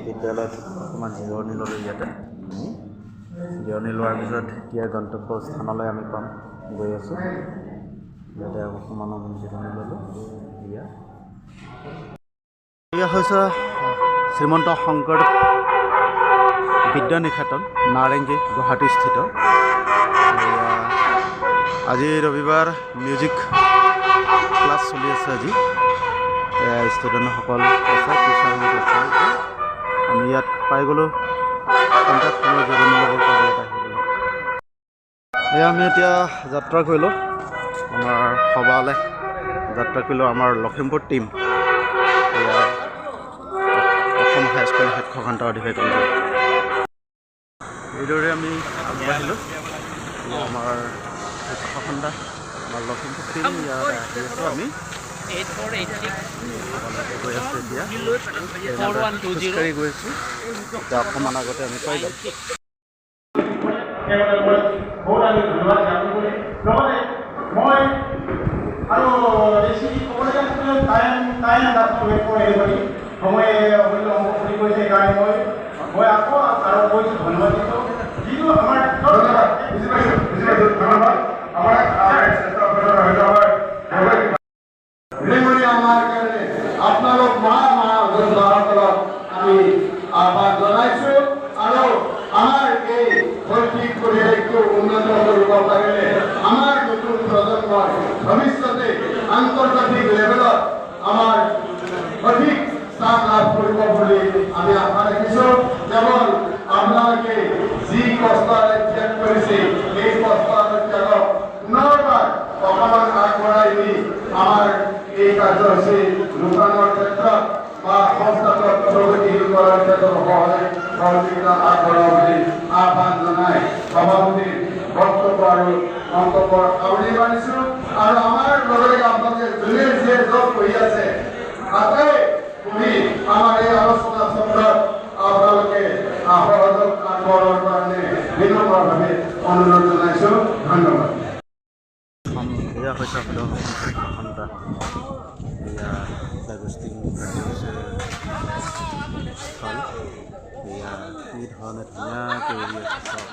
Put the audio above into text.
বিদ্যালয়ত অকণমান জিৰণি ল'লোঁ ইয়াতে জিৰণি লোৱাৰ পিছত এতিয়া গন্তব্য স্থানলৈ আমি পাম গৈ আছোঁ ইয়াতে অকণমান জিৰণি ল'লোঁ এয়া হৈছে শ্ৰীমন্ত শংকৰদেৱ বিদ্যানিকেতন নাৰেংগী গুৱাহাটীস্থিত আজি ৰবিবাৰ মিউজিক ক্লাছ চলি আছে আজি ষ্টুডেণ্টসকল আছে টিচাৰ আছে আমি ইয়াত পাই গ'লোঁ কণ্টেক্ট সময় জিৰণি ল'বৰ কাৰণে ইয়াত আহি গ'লোঁ এয়া আমি এতিয়া যাত্ৰা কৰিলোঁ আমাৰ সভালৈ যাত্ৰা কৰিলোঁ আমাৰ লখিমপুৰ টীম এয়া অসম হাইস্কুল শিক্ষক সন্থাৰ অধিৱেশন এইদৰে আমি আগবাঢ়িলোঁ আমাৰ শিক্ষক সন্থা আমাৰ লখিমপুৰ টীম ইয়াত আহি আছোঁ আমি গৈ আছোঁ এতিয়া খোজকাঢ়ি গৈ আছোঁ এতিয়া অকণমান আগতে আমি পাই যাম আপোনালোক মহামহাজনসকলক আমি আহ্বান জনাইছোঁ আৰু আমাৰ এই শৈক্ষিক পৰিৱেশটো উন্নত কৰিব পাৰিলে আমাৰ নতুন প্ৰজন্মৰ ভৱিষ্যতে আন্তৰ্জাতিক লেভেলত আমাৰ অধিক স্থান লাভ কৰিব বুলি আমি আশা ৰাখিছোঁ কেৱল আপোনালোকে যি কষ্টৰে ত্যাগ কৰিছে এই কষ্টৰ ত্যাগক পুনৰবাৰ অকণমান আগবঢ়াই নি আমাৰ এই কাৰ্যসূচী ৰূপায়ণৰ ক্ষেত্ৰত বা সংস্থাটোক প্ৰগতিশীল কৰাৰ ক্ষেত্ৰত সহায় সহযোগিতা আগবঢ়াব বুলি আহ্বান জনাই সভাপতিৰ বক্তব্য আৰু মন্তব্য সামৰি মানিছোঁ আৰু আমাৰ লগে আপোনালোকে যোনে যিয়ে জব কৰি আছে তাতে পঢ়ি আমাৰ এই আলোচনা চক্ৰত আপোনালোকে সহযোগ আগবঢ়োৱাৰ কাৰণে বিনম্ৰভাৱে অনুৰোধ জনাইছোঁ ধন্যবাদ এয়া হৈছে আপোনাৰ শিক্ষক সন্থা এয়া গোষ্ঠী স্থল এয়া কি ধৰণে ধুনীয়াকৈ এৰি আছে চব